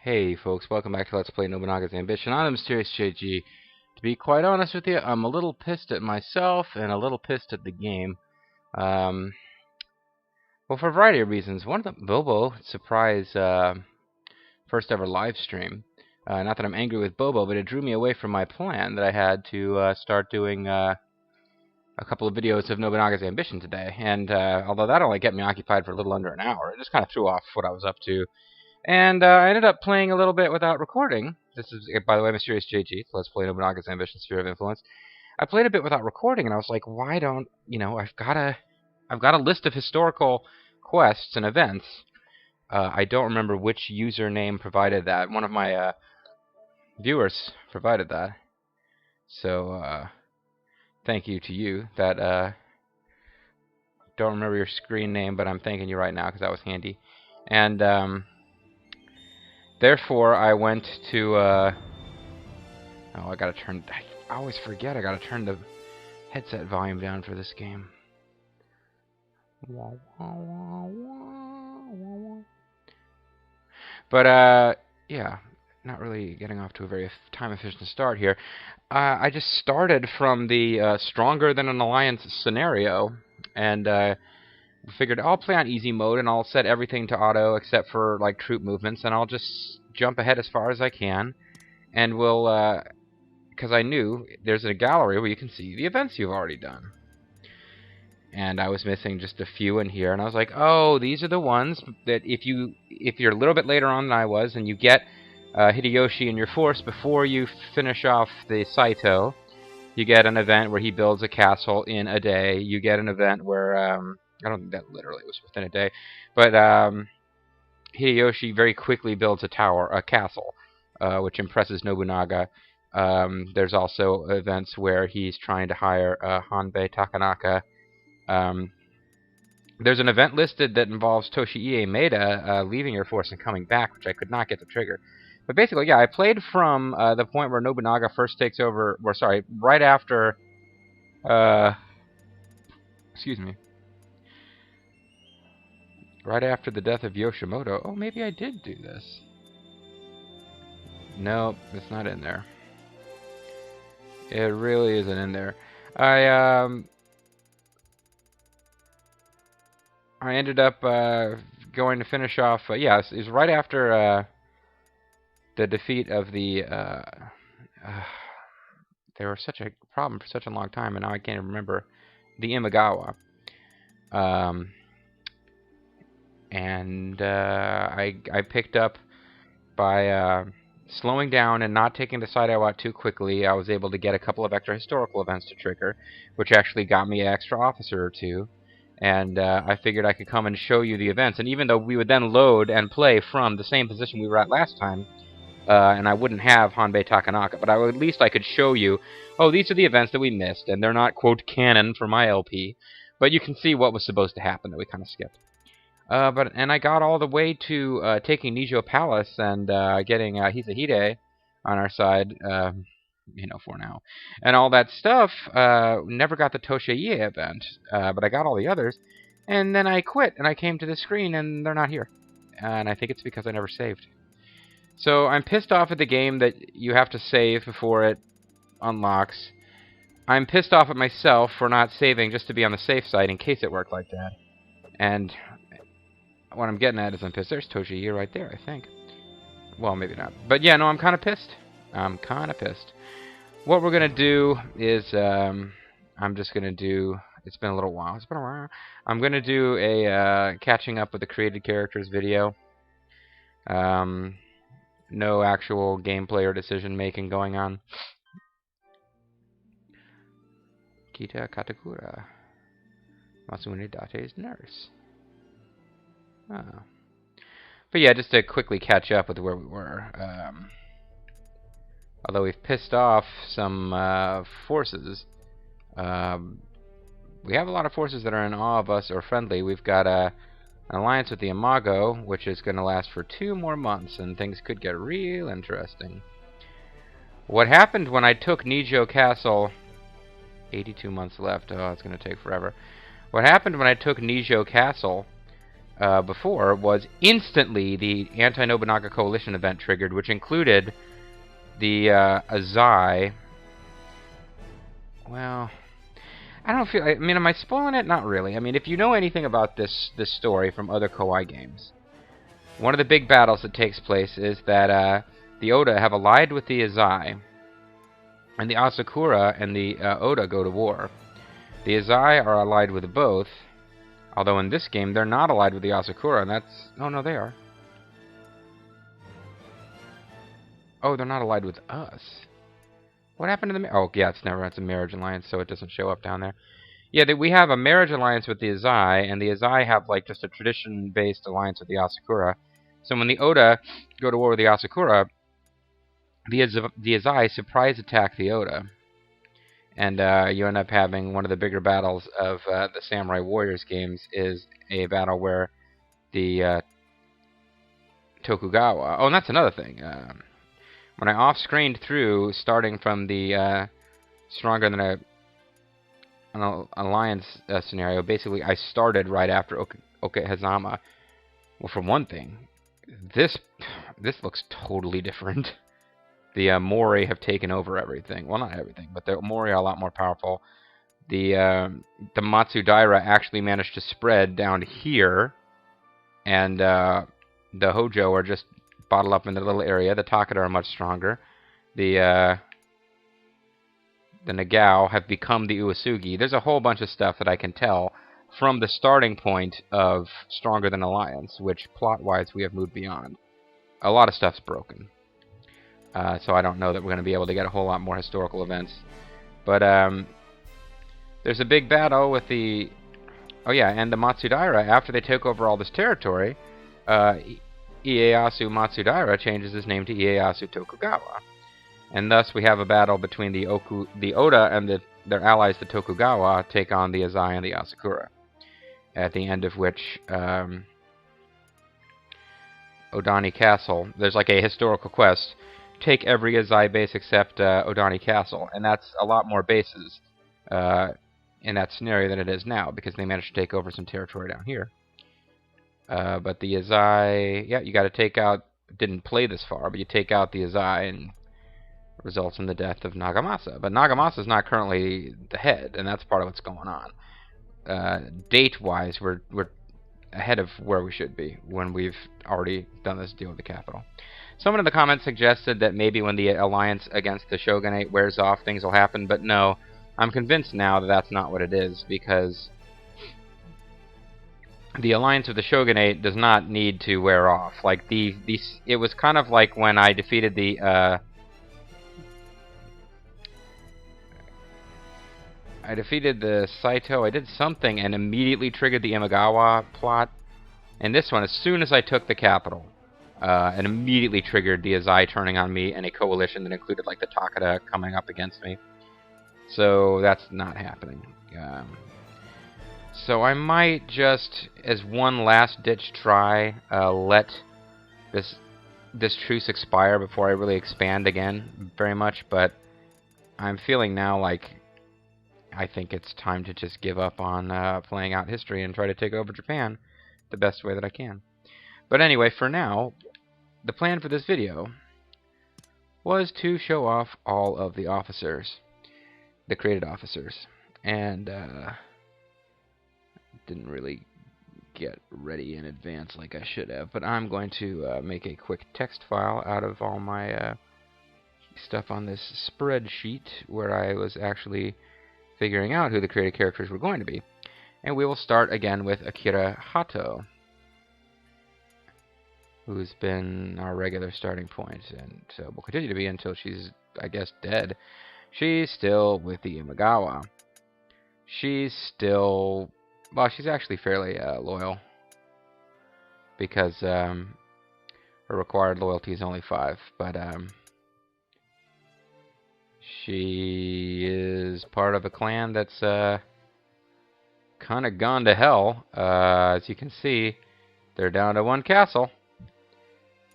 Hey folks, welcome back to Let's Play Nobunaga's Ambition. I'm the Mysterious JG. To be quite honest with you, I'm a little pissed at myself and a little pissed at the game. Well, for a variety of reasons. One of them, Bobo, surprise first ever live stream. Not that I'm angry with Bobo, but it drew me away from my plan that I had to start doing a couple of videos of Nobunaga's Ambition today. And although that only kept me occupied for a little under an hour, it just kind of threw off what I was up to. And I ended up playing a little bit without recording. This is, by the way, Mysterious JG. So let's play Nobunaga's Ambition, Sphere of Influence. I played a bit without recording, and I was like, why don't, I've got a list of historical quests and events. I don't remember which username provided that. One of my viewers provided that. So thank you to you. That don't remember your screen name, but I'm thanking you right now because that was handy. And therefore, I went to, oh, I gotta turn, I always forget I gotta turn the headset volume down for this game. But, yeah, not really getting off to a very time-efficient start here. I just started from the Stronger Than an Alliance scenario, and figured I'll play on easy mode and I'll set everything to auto except for like troop movements, and I'll just jump ahead as far as I can, and we'll because I knew there's a gallery where you can see the events you've already done, and I was missing just a few in here, and I was like, oh, these are the ones that if you're a little bit later on than I was and you get Hideyoshi in your force before you finish off the Saito, you get an event where he builds a castle in a day. You get an event where I don't think that literally was within a day, but Hideyoshi very quickly builds a castle, which impresses Nobunaga. There's also events where he's trying to hire Hanbei Takanaka. There's an event listed that involves Toshiie Maeda leaving your force and coming back, which I could not get to trigger. But basically, yeah, I played from the point where Nobunaga first takes over, or sorry, right after, excuse me. Right after the death of Yoshimoto. Oh, maybe I did do this. No, it's not in there. It really isn't in there. I ended up going to finish off. Yeah, it was right after the defeat of the. They were such a problem for such a long time, and now I can't even remember the Imagawa. And I picked up by slowing down and not taking the side out too quickly. I was able to get a couple of extra historical events to trigger, which actually got me an extra officer or two. And I figured I could come and show you the events. And even though we would then load and play from the same position we were at last time, and I wouldn't have Hanbei Takanaka, but at least I could show you, oh, these are the events that we missed, and they're not, quote, canon for my LP. But you can see what was supposed to happen that we kind of skipped. And I got all the way to taking Nijo Palace and getting Hisahide on our side, for now. And all that stuff, never got the Toshiie event, but I got all the others. And then I quit, and I came to the screen, and they're not here. And I think it's because I never saved. So I'm pissed off at the game that you have to save before it unlocks. I'm pissed off at myself for not saving just to be on the safe side in case it worked like that. And what I'm getting at is I'm pissed. There's Toshiie right there, I think. Well, maybe not. But yeah, no, I'm kind of pissed. I'm kind of pissed. What we're going to do is, I'm just going to do, it's been a little while. It's been a while. I'm going to do a catching up with the created characters video. No actual gameplay or decision making going on. Kita Katakura. Masune Date's nurse. Oh. But yeah, just to quickly catch up with where we were. Although we've pissed off some forces, we have a lot of forces that are in awe of us or friendly. We've got an alliance with the Imago, which is going to last for 2 more months, and things could get real interesting. What happened when I took Nijo Castle... 82 months left. Oh, it's going to take forever. What happened when I took Nijo Castle before was instantly the anti-Nobunaga coalition event triggered, which included the Azai. Well, I don't feel. I mean, am I spoiling it? Not really. I mean, if you know anything about this story from other Koei games, one of the big battles that takes place is that the Oda have allied with the Azai, and the Asakura and the Oda go to war. The Azai are allied with both, although in this game they're not allied with the Asakura, and that's... Oh, no, they are. Oh, they're not allied with us. What happened to the... Oh, yeah, it's a marriage alliance, so it doesn't show up down there. Yeah, we have a marriage alliance with the Azai, and the Azai have, like, just a tradition-based alliance with the Asakura. So when the Oda go to war with the Asakura, the Azai surprise attack the Oda. And you end up having one of the bigger battles of the Samurai Warriors games is a battle where the Tokugawa... Oh, and that's another thing. When I off-screened through, starting from the Stronger Than an Alliance scenario, basically I started right after Okehazama. Well, for one thing, this looks totally different. The Mori have taken over everything. Well, not everything, but the Mori are a lot more powerful. The Matsudaira actually managed to spread down here, and the Hojo are just bottled up in the little area. The Takeda are much stronger. The Nagao have become the Uesugi. There's a whole bunch of stuff that I can tell from the starting point of Stronger Than Alliance, which plot-wise we have moved beyond. A lot of stuff's broken. So I don't know that we're going to be able to get a whole lot more historical events. But there's a big battle with the... Oh yeah, and the Matsudaira, after they took over all this territory, Ieyasu Matsudaira changes his name to Ieyasu Tokugawa. And thus we have a battle between the Oda and their allies, the Tokugawa, take on the Azai and the Asakura. At the end of which... Odani Castle, there's like a historical quest. Take every Azai base except Odani Castle, and that's a lot more bases in that scenario than it is now, because they managed to take over some territory down here. But the Azai, yeah, you got to take out, didn't play this far, but you take out the Azai, and it results in the death of Nagamasa. But Nagamasa is not currently the head, and that's part of what's going on. Date-wise, we're ahead of where we should be when we've already done this deal with the capital. Someone in the comments suggested that maybe when the alliance against the shogunate wears off, things will happen, but no, I'm convinced now that that's not what it is, because the alliance with the shogunate does not need to wear off. Like, it was kind of like when I defeated the, Saito. I did something and immediately triggered the Imagawa plot. And this one, as soon as I took the capital, and immediately triggered the Azai turning on me and a coalition that included like the Takeda coming up against me. So that's not happening. So I might just, as one last ditch try, let this truce expire before I really expand again very much. But I'm feeling now like I think it's time to just give up on playing out history and try to take over Japan the best way that I can. But anyway, for now, the plan for this video was to show off all of the officers, the created officers, and didn't really get ready in advance like I should have. But I'm going to make a quick text file out of all my stuff on this spreadsheet where I was actually figuring out who the created characters were going to be. And we will start again with Akira Hato, who's been our regular starting point, and so will continue to be until she's, I guess, dead. She's still with the Imagawa. She's still... Well, she's actually fairly loyal, because her required loyalty is only 5, but she is part of a clan that's kind of gone to hell. As you can see, they're down to 1 castle.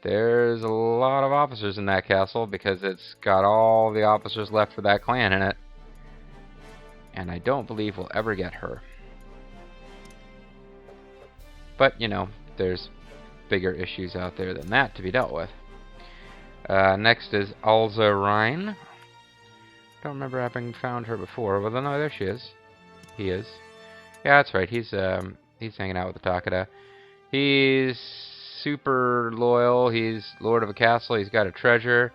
There's a lot of officers in that castle because it's got all the officers left for that clan in it. And I don't believe we'll ever get her. But, you know, there's bigger issues out there than that to be dealt with. Next is Alza Rhine. Don't remember having found her before. Well, no, there she is. He is. Yeah, that's right. He's hanging out with the Takeda. He's super loyal. He's lord of a castle. He's got a treasure.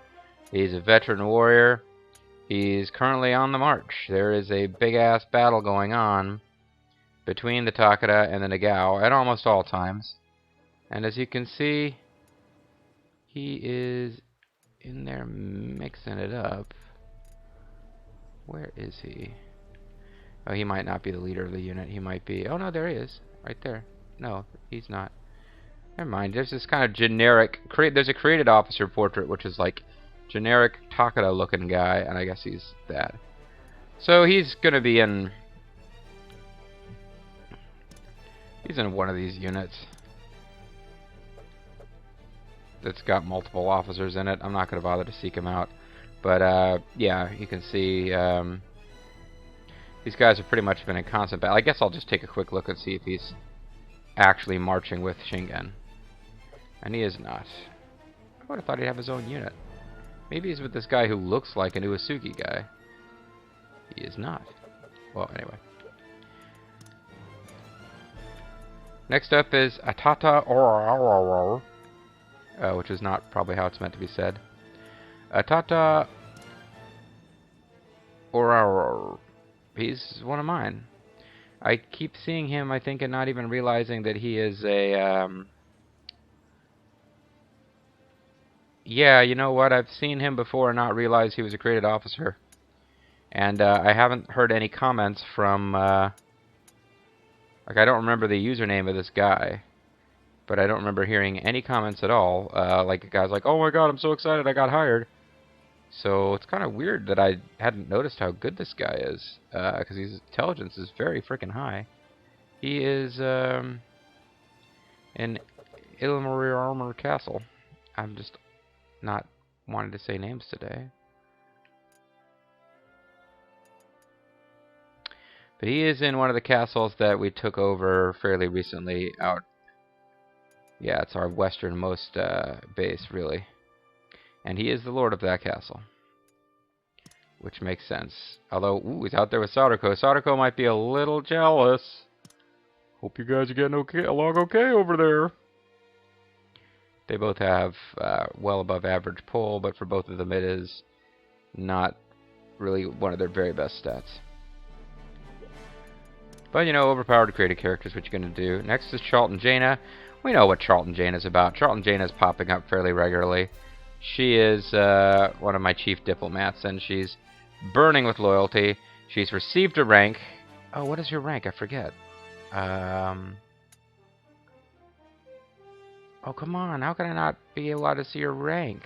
He's a veteran warrior. He's currently on the march. There is a big-ass battle going on between the Takeda and the Nagao at almost all times. And as you can see, he is in there mixing it up. Where is he? Oh, he might not be the leader of the unit. He might be... Oh, no, there he is. Right there. No, he's not. Never mind. There's this kind of generic... There's a created officer portrait, which is like generic Takeda-looking guy, and I guess he's that. So he's going to be in... He's in one of these units that's got multiple officers in it. I'm not going to bother to seek him out. But, yeah, you can see these guys have pretty much been in constant battle. I guess I'll just take a quick look and see if he's actually marching with Shingen. And he is not. I would have thought he'd have his own unit. Maybe he's with this guy who looks like an Uesugi guy. He is not. Well, anyway. Next up is Atata Oraroror, which is not probably how it's meant to be said. Atata Oraroror. He's one of mine. I keep seeing him, I think, and not even realizing that he is a... Yeah, you know what? I've seen him before and not realized he was a created officer. And I haven't heard any comments from... Like, I don't remember the username of this guy. But I don't remember hearing any comments at all. Like, a guy's like, oh my god, I'm so excited I got hired. So it's kind of weird that I hadn't noticed how good this guy is. Because his intelligence is very freaking high. He is in Ilmarir Castle. I'm just not wanting to say names today. But he is in one of the castles that we took over fairly recently out. Yeah, it's our westernmost base, really. And he is the lord of that castle. Which makes sense. Although, ooh, he's out there with Sadako. Sadako might be a little jealous. Hope you guys are getting along okay over there. They both have well above average pull, but for both of them it is not really one of their very best stats. But, you know, overpowered created characters, what you're going to do. Next is Charlton Jaina. We know what Charlton Jaina is about. Charlton Jaina is popping up fairly regularly. She is one of my chief diplomats, and she's burning with loyalty. She's received a rank. Oh, what is your rank? I forget. Oh, come on. How can I not be allowed to see her rank?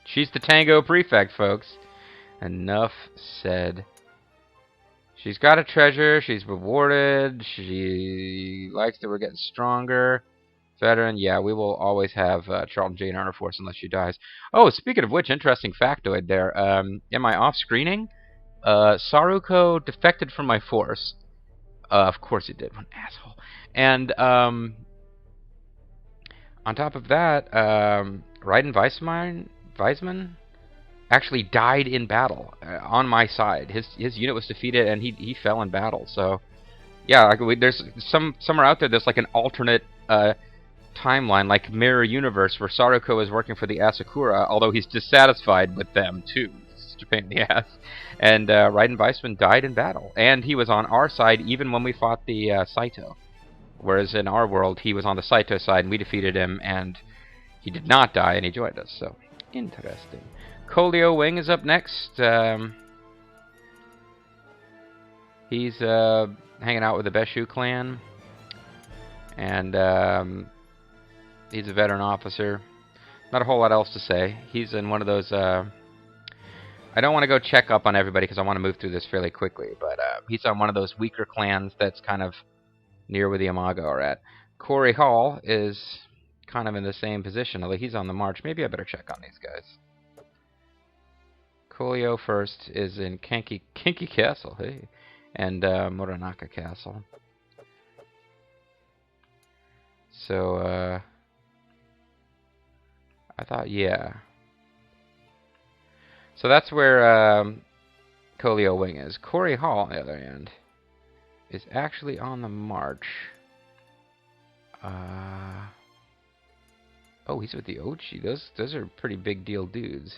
She's the Tango Prefect, folks. Enough said. She's got a treasure. She's rewarded. She likes that we're getting stronger. Veteran. Yeah, we will always have Charlton Jaina on our force unless she dies. Oh, speaking of which, interesting factoid there. In my off-screening, Saruko defected from my force. Of course he did. What an asshole. And on top of that, Raiden Weissman actually died in battle on my side. His unit was defeated and he fell in battle. So yeah, there's somewhere out there there's like an alternate timeline, like mirror universe, where Saruko is working for the Asakura, although he's dissatisfied with them too. It's such a pain in the ass. And Raiden Weissman died in battle, and he was on our side even when we fought the Saito. Whereas in our world, he was on the Saito side, and we defeated him, and he did not die, and he joined us. So interesting. Kolio Wing is up next. He's hanging out with the Beshu clan, and he's a veteran officer. Not a whole lot else to say. He's in one of those... I don't want to go check up on everybody because I want to move through this fairly quickly, but he's on one of those weaker clans that's kind of near where the Imago are at. Corey Hall is kind of in the same position, although he's on the march. Maybe I better check on these guys. Kolio first is in Kinky Castle, hey, and Moronaka Castle. So, I thought, yeah. So that's where Colio Wing is. Corey Hall, on the other hand, is actually on the march. Oh, he's with the Ochi. Those are pretty big deal dudes.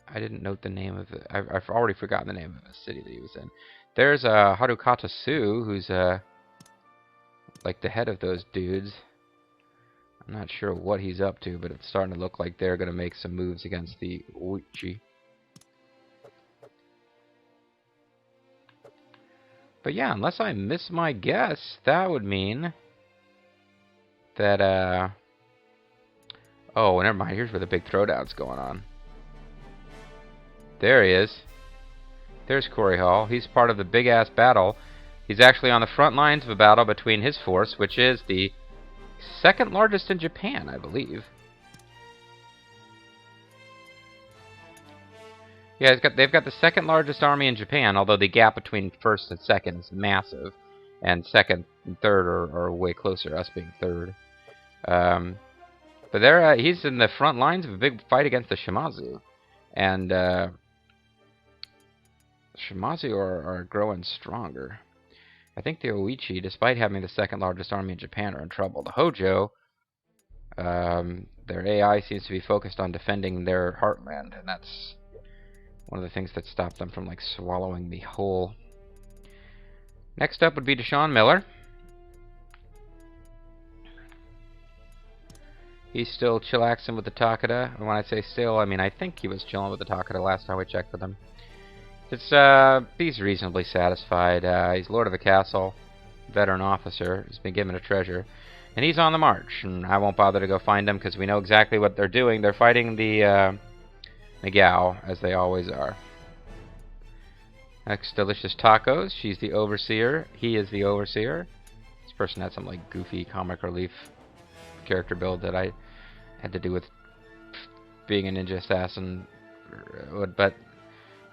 I didn't note the name of it. I've already forgotten the name of the city that he was in. There's Harukata Su, who's like the head of those dudes. I'm not sure what he's up to, but it's starting to look like they're going to make some moves against the Ochi. But yeah, unless I miss my guess, that would mean that, oh, never mind. Here's where the big throwdown's going on. There he is. There's Corey Hall. He's part of the big-ass battle. He's actually on the front lines of a battle between his force, which is the second largest in Japan, I believe. Yeah, they've got the second largest army in Japan, although the gap between first and second is massive. And second and third are way closer, us being third. But he's in the front lines of a big fight against the Shimazu. And Shimazu are growing stronger. I think the Oichi, despite having the second largest army in Japan, are in trouble. The Hojo, their AI seems to be focused on defending their heartland, and that's one of the things that stopped them from like swallowing the whole. Next up would be Deshaun Miller. He's still chillaxing with the Takeda. And when I say still, I mean I think he was chilling with the Takeda last time we checked with him. He's reasonably satisfied. He's lord of a castle, veteran officer. He's been given a treasure. And he's on the march. And I won't bother to go find him because we know exactly what they're doing. They're fighting the Nagao, as they always are. Next, Delicious Tacos. She's the overseer. He is the overseer. This person had some like goofy comic relief character build that I had to do with being a ninja assassin. But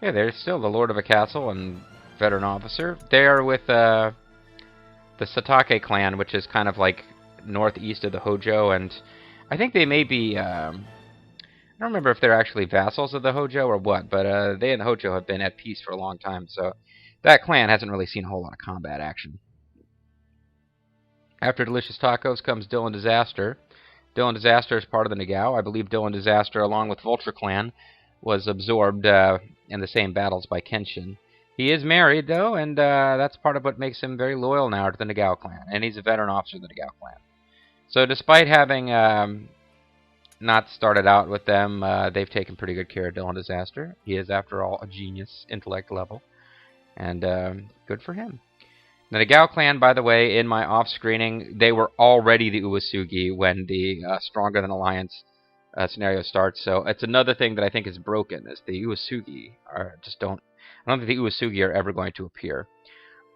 yeah, they're still the lord of a castle and veteran officer. They are with the Satake clan, which is kind of like northeast of the Hojo, and I think they may be. I don't remember if they're actually vassals of the Hojo or what, but they and the Hojo have been at peace for a long time, so that clan hasn't really seen a whole lot of combat action. After Delicious Tacos comes Dylan Disaster. Dylan Disaster is part of the Nagao. I believe Dylan Disaster, along with Vulture Clan, was absorbed in the same battles by Kenshin. He is married, though, and that's part of what makes him very loyal now to the Nagao clan, and he's a veteran officer of the Nagao clan. So despite having not started out with them, they've taken pretty good care of Dylan Disaster. He is, after all, a genius, intellect level, and good for him. The Nagao clan, by the way, in my off-screening, they were already the Uesugi when the Stronger Than Alliance scenario starts. So it's another thing that I think is broken, is the Uesugi I don't think the Uesugi are ever going to appear.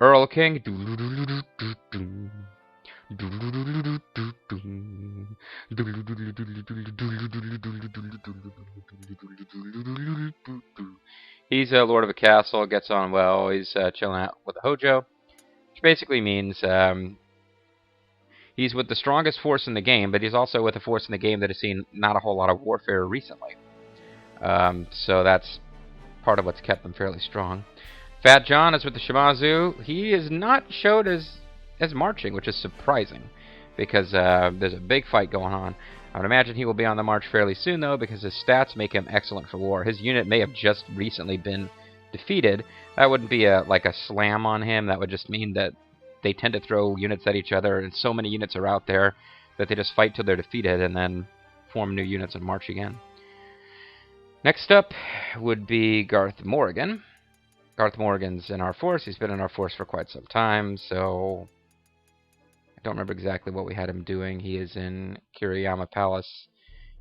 Earl King. He's a lord of a castle, gets on well, he's chilling out with the Hojo. Which basically means he's with the strongest force in the game, but he's also with a force in the game that has seen not a whole lot of warfare recently. So that's part of what's kept them fairly strong. Fat John is with the Shimazu. He is not showed as marching, which is surprising, because there's a big fight going on. I would imagine he will be on the march fairly soon, though, because his stats make him excellent for war. His unit may have just recently been defeated. That wouldn't be like a slam on him. That would just mean that they tend to throw units at each other, and so many units are out there that they just fight till they're defeated and then form new units and march again. Next up would be Garth Morrigan. Garth Morrigan's in our force. He's been in our force for quite some time, so I don't remember exactly what we had him doing. He is in Kiriyama Palace.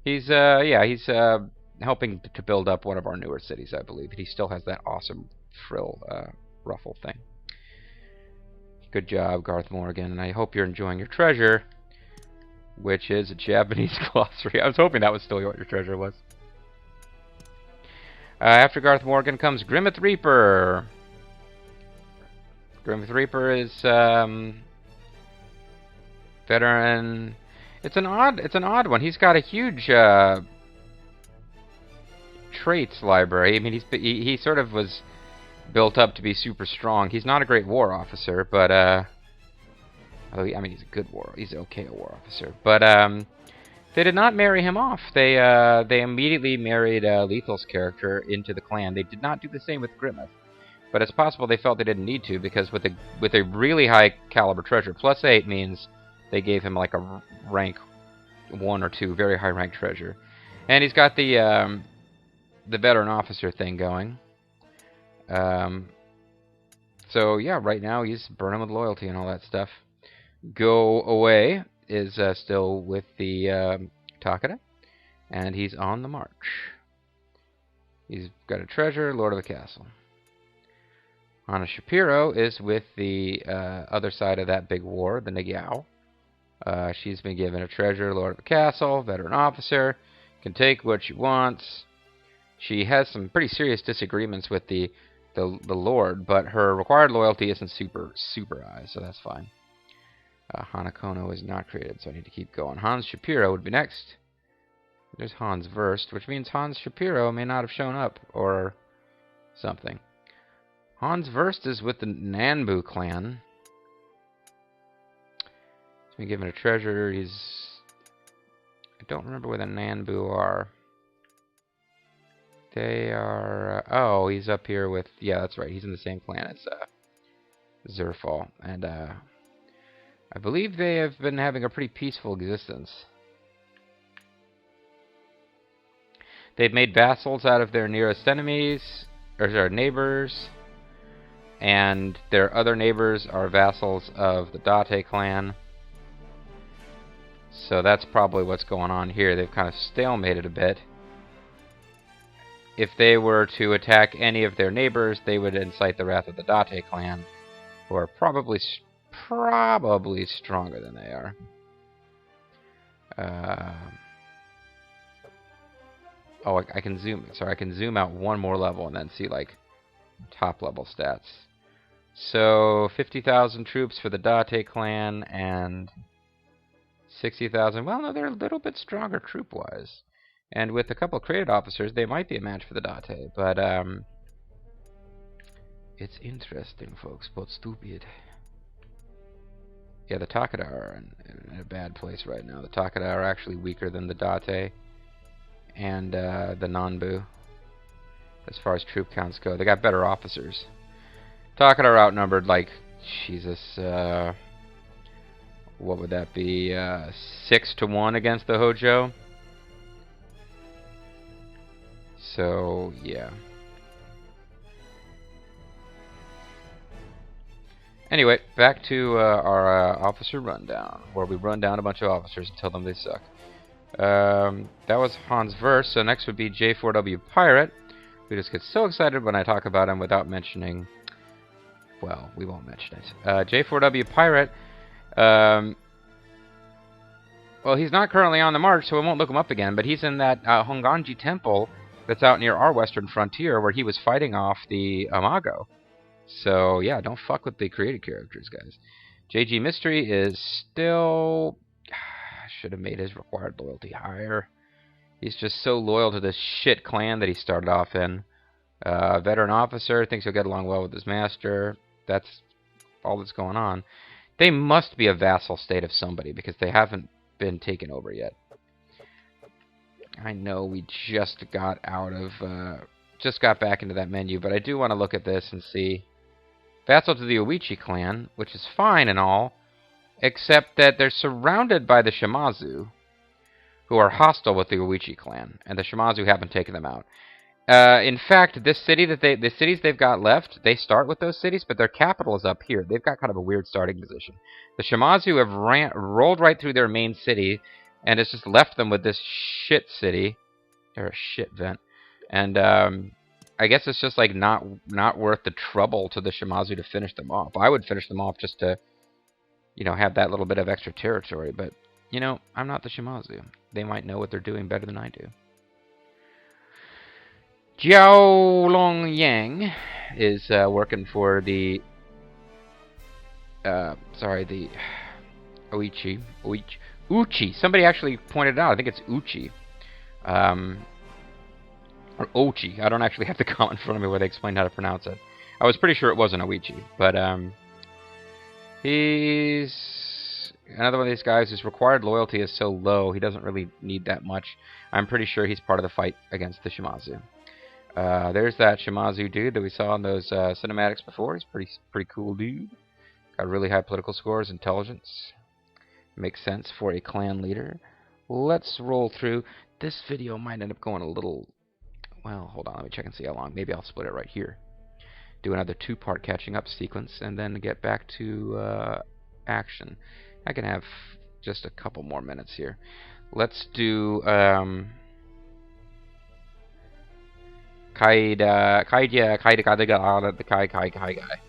He's helping to build up one of our newer cities, I believe. He still has that awesome frill ruffle thing. Good job, Garth Morrigan, and I hope you're enjoying your treasure, which is a Japanese glossary. I was hoping that was still what your treasure was. After Garth Morrigan comes Grimmith Reaper. Grim Reaper is veteran. It's an odd one. He's got a huge traits library. I mean, he sort of was built up to be super strong. He's not a great war officer, but I mean, he's a good he's okay a war officer. But they did not marry him off. They immediately married Lethal's character into the clan. They did not do the same with Grimmeth, but it's possible they felt they didn't need to, because with a really high caliber treasure, +8 means they gave him like a rank 1 or 2, very high rank treasure, and he's got the veteran officer thing going. So yeah, right now he's burning with loyalty and all that stuff. Go Away is still with the Takeda, and he's on the march. He's got a treasure, Lord of the Castle. Hana Shapiro is with the other side of that big war, the Nagyao. She's been given a treasure, Lord of the Castle, veteran officer, can take what she wants. She has some pretty serious disagreements with the Lord, but her required loyalty isn't super high, so that's fine. Hanakono is not created, so I need to keep going. Hans Shapiro would be next. There's Hans Verst, which means Hans Shapiro may not have shown up, or something. Hans Verst is with the Nanbu clan. He's been given a treasure. I don't remember where the Nanbu are. They are... oh, he's up here with... yeah, that's right. He's in the same clan as Zerfall. And I believe they have been having a pretty peaceful existence. They've made vassals out of their nearest enemies, or their neighbors, and their other neighbors are vassals of the Date clan. So that's probably what's going on here. They've kind of stalemated a bit. If they were to attack any of their neighbors, they would incite the wrath of the Date clan, who are probably stronger than they are. Oh, I can zoom. Sorry, I can zoom out one more level and then see like top level stats. So 50,000 troops for the Date clan and 60,000. Well, no, they're a little bit stronger troop-wise. And with a couple of created officers, they might be a match for the Date. But it's interesting, folks, but stupid. Yeah, the Takeda are in a bad place right now. The Takeda are actually weaker than the Date and the Nanbu as far as troop counts go. They got better officers. Takeda are outnumbered like, Jesus, what would that be? 6-1 against the Hojo. So, yeah. Anyway, back to our officer rundown, where we run down a bunch of officers and tell them they suck. That was Hans Verst, so next would be J4W Pirate, who just gets so excited when I talk about him without mentioning... well, we won't mention it. J4W Pirate, well, he's not currently on the march, so I won't look him up again, but he's in that Honganji temple that's out near our western frontier, where he was fighting off the Amago. So, yeah, don't fuck with the created characters, guys. JG Mystery is still... should have made his required loyalty higher. He's just so loyal to this shit clan that he started off in. Veteran officer, thinks he'll get along well with his master. That's all that's going on. They must be a vassal state of somebody, because they haven't been taken over yet. I know we just got out of... just got back into that menu, but I do want to look at this and see... vassal to the Oichi clan, which is fine and all, except that they're surrounded by the Shimazu, who are hostile with the Oichi clan, and the Shimazu haven't taken them out. In fact, the cities they've got left, they start with those cities, but their capital is up here. They've got kind of a weird starting position. The Shimazu have rolled right through their main city, and it's just left them with this shit city, or a shit vent, and I guess it's just like not worth the trouble to the Shimazu to finish them off. I would finish them off just to, you know, have that little bit of extra territory, but, you know, I'm not the Shimazu. They might know what they're doing better than I do. Jiao Long Yang is working for the sorry, the Uchi. Somebody actually pointed it out. I think it's Uchi. Or Ochi. I don't actually have the comment in front of me where they explained how to pronounce it. I was pretty sure it wasn't Oichi, but he's another one of these guys whose required loyalty is so low, he doesn't really need that much. I'm pretty sure he's part of the fight against the Shimazu. There's that Shimazu dude that we saw in those cinematics before. He's pretty cool dude. Got really high political scores, intelligence. Makes sense for a clan leader. Let's roll through. This video might end up going a little... Well, hold on, let me check and see how long. Maybe I'll split it right here. Do another 2-part catching up sequence, and then get back to action. I can have just a couple more minutes here. Let's do Kaida the Kai guy.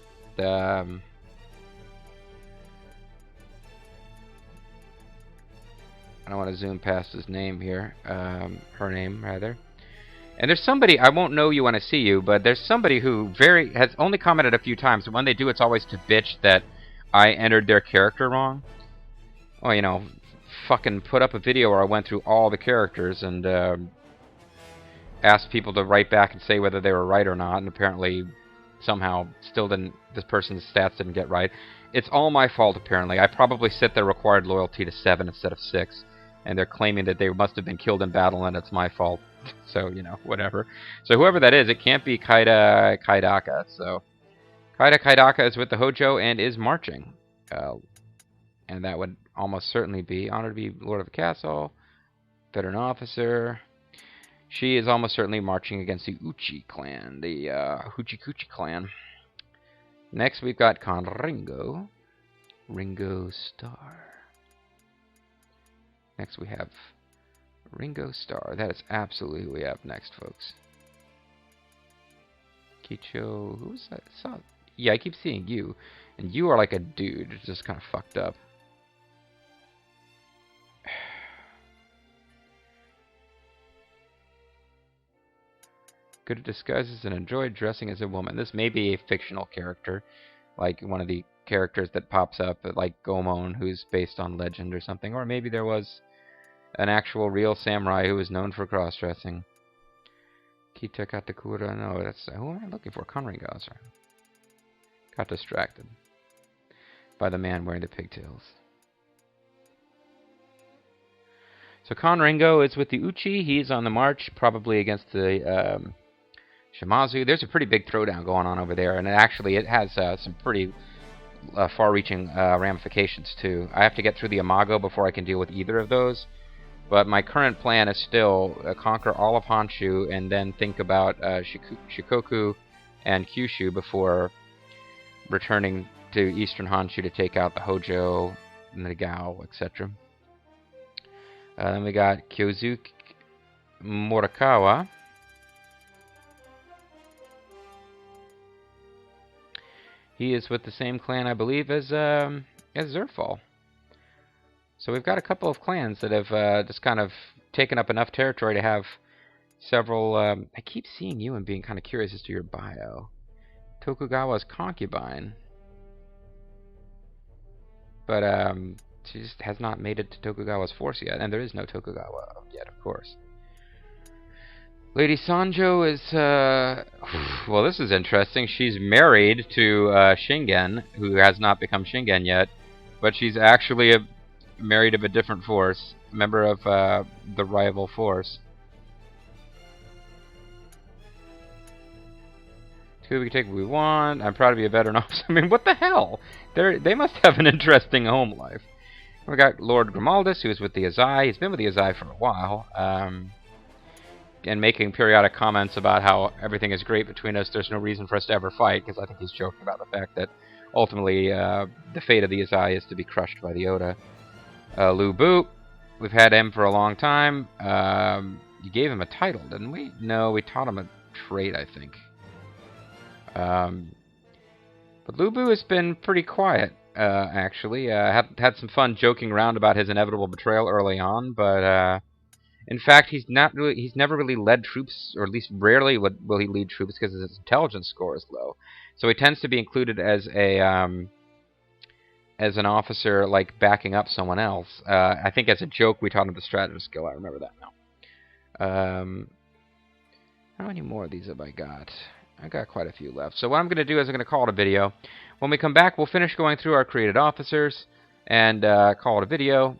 I don't want to zoom past his name here. Her name, rather. And there's somebody, I won't know you when I see you, but there's somebody who has only commented a few times, and when they do, it's always to bitch that I entered their character wrong. Well, you know, fucking put up a video where I went through all the characters and asked people to write back and say whether they were right or not, and apparently somehow still didn't, this person's stats didn't get right. It's all my fault, apparently. I probably set their required loyalty to 7 instead of 6, and they're claiming that they must have been killed in battle and it's my fault. So, you know, whatever. So whoever that is, it can't be Kaida Kaidaka. So Kaida Kaidaka is with the Hojo and is marching. And that would almost certainly be honored to be Lord of the Castle, veteran officer. She is almost certainly marching against the Uchi clan, the Hoochie-Coochie clan. Next we've got Ringo. Ringo Starr. Next we have Ringo Starr. That is absolutely who we have next, folks. Kicho, who's that? Yeah, I keep seeing you. And you are like a dude. It's just kind of fucked up. Good at disguises and enjoyed dressing as a woman. This may be a fictional character. Like one of the characters that pops up, like Gomon, who's based on legend or something. Or maybe there was an actual real samurai who was known for cross-dressing. Kita Katakura, no, that's... Who am I looking for? Conringo, sorry. Got distracted by the man wearing the pigtails. So Conringo is with the Uchi. He's on the march, probably against the Shimazu. There's a pretty big throwdown going on over there, and it has some pretty far-reaching ramifications, too. I have to get through the Imago before I can deal with either of those. But my current plan is still conquer all of Honshu and then think about Shikoku and Kyushu before returning to eastern Honshu to take out the Hojo, Nagao, etc. Then we got Kyozuki Morikawa. He is with the same clan, I believe, as Zerfall. So we've got a couple of clans that have just kind of taken up enough territory to have several... I keep seeing you and being kind of curious as to your bio. Tokugawa's concubine. But she just has not made it to Tokugawa's force yet. And there is no Tokugawa yet, of course. Lady Sanjo is... well, this is interesting. She's married to Shingen, who has not become Shingen yet. But she's actually married of a different force, member of the rival force. We can take what we want. I'm proud to be a veteran officer. I mean, what the hell? They must have an interesting home life. We got Lord Grimaldus, who's with the Azai. He's been with the Azai for a while, and making periodic comments about how everything is great between us. There's no reason for us to ever fight, because I think he's joking about the fact that ultimately the fate of the Azai is to be crushed by the Oda. Lu Bu, we've had him for a long time. You gave him a title, didn't we? No, we taught him a trait, I think. But Lu Bu has been pretty quiet, actually. Had some fun joking around about his inevitable betrayal early on, but in fact, he's never really led troops, or at least rarely will he lead troops because his intelligence score is low. So he tends to be included as a as an officer, like backing up someone else. I think as a joke we taught him the strategist skill. I remember that now. How many more of these have I got? I got quite a few left. So what I'm going to do is I'm going to call it a video. When we come back, we'll finish going through our created officers and call it a video.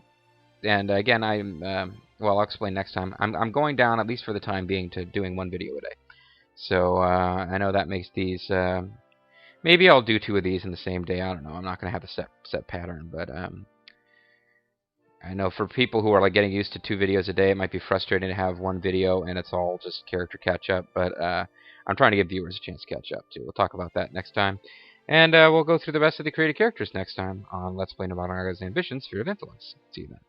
And again, well, I'll explain next time. I'm going down, at least for the time being, to doing one video a day. So I know that makes these. Maybe I'll do 2 of these in the same day. I don't know. I'm not going to have a set pattern, but I know for people who are like getting used to 2 videos a day, it might be frustrating to have 1 video and it's all just character catch up. But I'm trying to give viewers a chance to catch up too. We'll talk about that next time, and we'll go through the rest of the created characters next time on Let's Play Nobunaga's Ambition: Sphere of Influence. See you then.